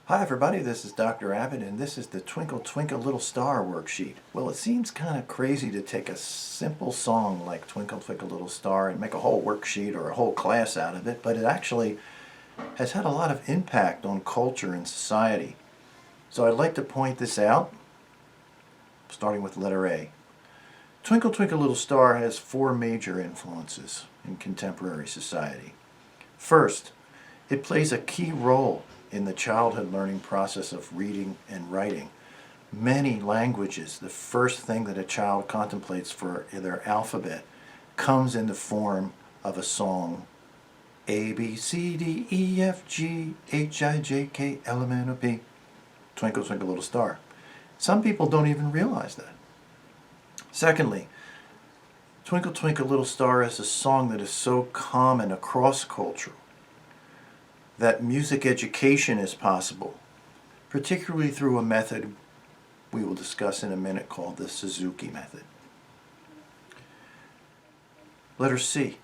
Hi everybody, this is Dr. Abbott and this is the Twinkle Twinkle Little Star worksheet. Well, it seems kind of crazy to take a simple song like Twinkle Twinkle Little Star and make a whole worksheet or a whole class out of it, but it actually has had a lot of impact on culture and society. So I'd like to point this out, starting with letter A. Twinkle Twinkle Little Star has four major influences in contemporary society. First, it plays a key role in the childhood learning process of reading and writing. Many languages, the first thing that a child contemplates for their alphabet comes in the form of a song. A, B, C, D, E, F, G, H, I, J, K, L, M, N, O, P. Twinkle, twinkle, little star. Some people don't even realize that. Secondly, Twinkle, Twinkle, Little Star is a song that is so common across culture that music education is possible, particularly through a method we will discuss in a minute called the Suzuki method. Letter C.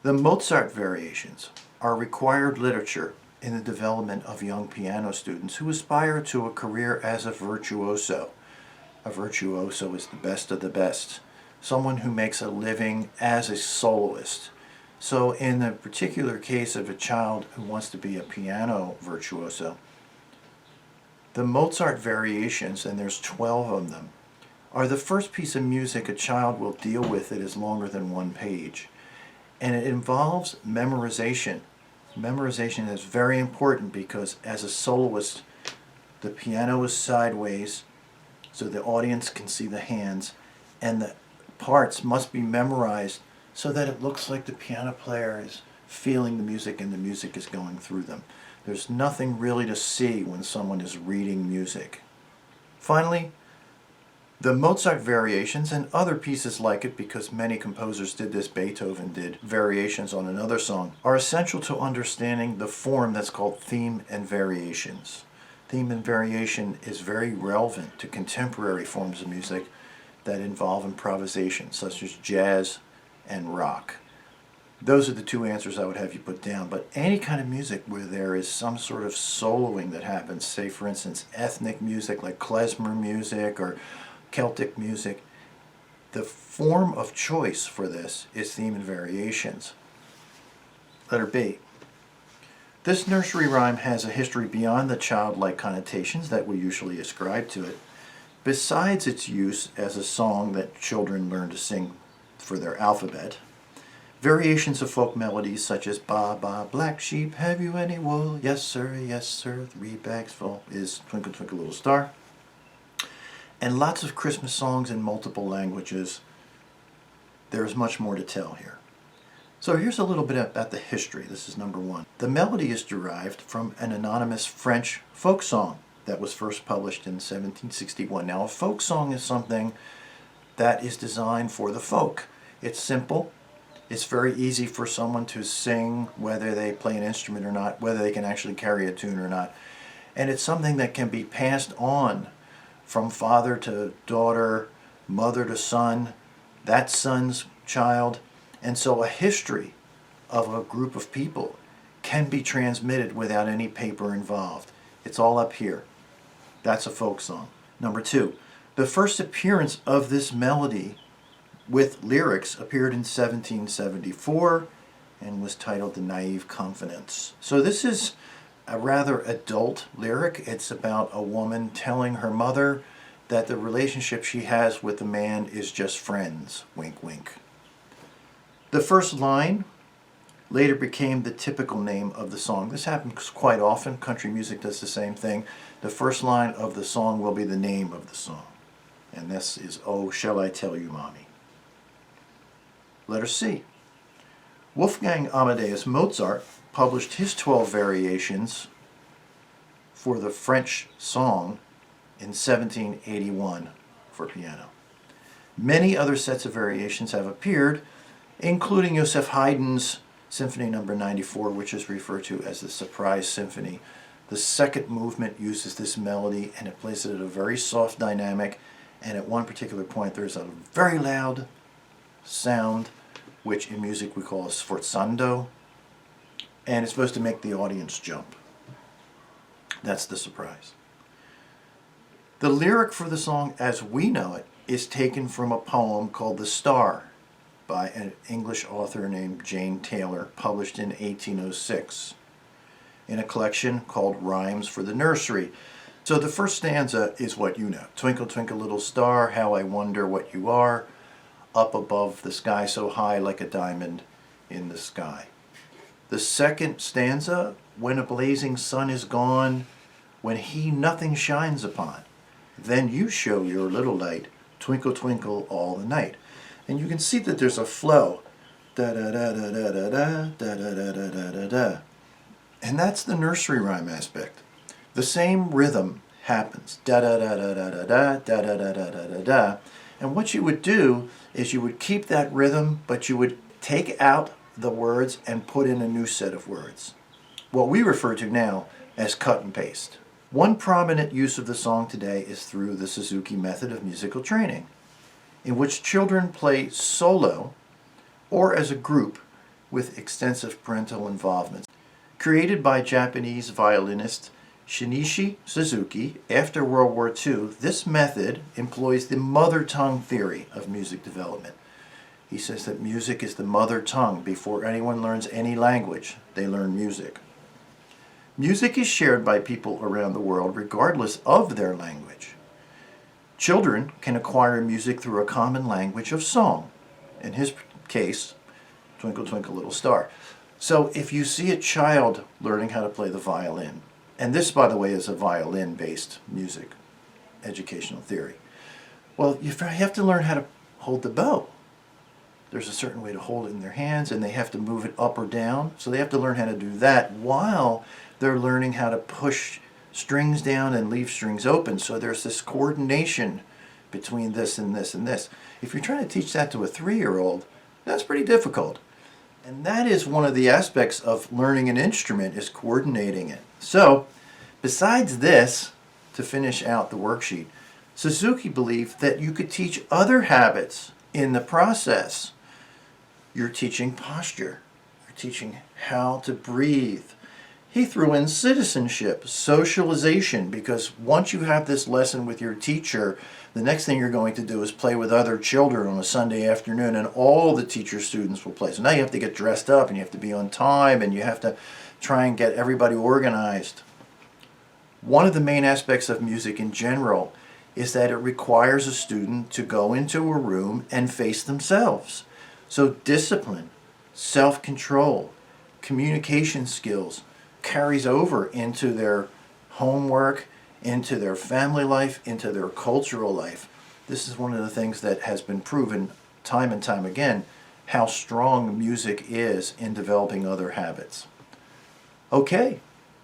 The Mozart variations are required literature in the development of young piano students who aspire to a career as a virtuoso. A virtuoso is the best of the best, someone who makes a living as a soloist. So in the particular case of a child who wants to be a piano virtuoso, the Mozart variations, and there's 12 of them, are the first piece of music a child will deal with that is longer than one page. And it involves memorization. Memorization is very important because as a soloist, the piano is sideways so the audience can see the hands, and the parts must be memorized so that it looks like the piano player is feeling the music and the music is going through them. There's nothing really to see when someone is reading music. Finally, the Mozart variations and other pieces like it, because many composers did this, Beethoven did variations on another song, are essential to understanding the form that's called theme and variations. Theme and variation is very relevant to contemporary forms of music that involve improvisation, such as jazz and rock. Those are the two answers I would have you put down. But any kind of music where there is some sort of soloing that happens, say for instance ethnic music like klezmer music or Celtic music, the form of choice for this is theme and variations. Letter B. This nursery rhyme has a history beyond the childlike connotations that we usually ascribe to it. Besides its use as a song that children learn to sing for their alphabet, variations of folk melodies such as "Ba ba black sheep, have you any wool? Yes sir, 3 bags full" is Twinkle Twinkle Little Star. And lots of Christmas songs in multiple languages. There is much more to tell here. So here's a little bit about the history. This is number one. The melody is derived from an anonymous French folk song that was first published in 1761. Now, a folk song is something that is designed for the folk. It's simple. It's very easy for someone to sing, whether they play an instrument or not, whether they can actually carry a tune or not. And it's something that can be passed on from father to daughter, mother to son, that son's child. And so a history of a group of people can be transmitted without any paper involved. It's all up here. That's a folk song. Number two, the first appearance of this melody with lyrics appeared in 1774 and was titled "The Naive Confidence." So this is a rather adult lyric. It's about a woman telling her mother that the relationship she has with the man is just friends. Wink, wink. The first line later became the typical name of the song. This happens quite often. Country music does the same thing. The first line of the song will be the name of the song. And this is "Oh, Shall I Tell You, Mommy?" Letter C. Wolfgang Amadeus Mozart published his 12 variations for the French song in 1781 for piano. Many other sets of variations have appeared, including Joseph Haydn's Symphony No. 94, which is referred to as the Surprise Symphony. The second movement uses this melody and it plays it at a very soft dynamic, and at one particular point there's a very loud sound, which in music we call a sforzando, and it's supposed to make the audience jump. That's the surprise. The lyric for the song as we know it is taken from a poem called The Star by an English author named Jane Taylor, published in 1806 in a collection called Rhymes for the Nursery. So the first stanza is what you know. Twinkle, twinkle, little star, how I wonder what you are, up above the sky so high like a diamond in the sky. The second stanza, when a blazing sun is gone, when he nothing shines upon, then you show your little light, twinkle, twinkle all the night. And you can see that there's a flow. Da da da da da da da da da da da da da da. And that's the nursery rhyme aspect. The same rhythm happens. Da da da da da da da da da da da da da da. And what you would do is you would keep that rhythm, but you would take out the words and put in a new set of words. What we refer to now as cut and paste. One prominent use of the song today is through the Suzuki method of musical training, in which children play solo or as a group with extensive parental involvement. Created by Japanese violinist Shinichi Suzuki after World War II, this method employs the mother tongue theory of music development. He says that music is the mother tongue. Before anyone learns any language, they learn music. Music is shared by people around the world regardless of their language. Children can acquire music through a common language of song. In his case, Twinkle, Twinkle, Little Star. So if you see a child learning how to play the violin, and this, by the way, is a violin-based music educational theory, well, you have to learn how to hold the bow. There's a certain way to hold it in their hands, and they have to move it up or down. So they have to learn how to do that while they're learning how to push strings down and leave strings open. So there's this coordination between this and this and this. If you're trying to teach that to a 3-year-old, that's pretty difficult. And that is one of the aspects of learning an instrument, is coordinating it. So, besides this, to finish out the worksheet, Suzuki believed that you could teach other habits in the process. You're teaching posture. You're teaching how to breathe. He threw in citizenship, socialization, because once you have this lesson with your teacher, the next thing you're going to do is play with other children on a Sunday afternoon, and all the teacher students will play. So now you have to get dressed up, and you have to be on time, and you have to try and get everybody organized. One of the main aspects of music in general is that it requires a student to go into a room and face themselves. So discipline, self-control, communication skills carries over into their homework, into their family life, into their cultural life. This is one of the things that has been proven time and time again, how strong music is in developing other habits. Okay,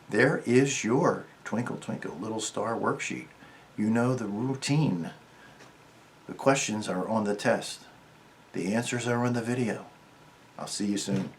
there is your Twinkle, Twinkle, Little Star worksheet. You know the routine. The questions are on the test. The answers are on the video. I'll see you soon.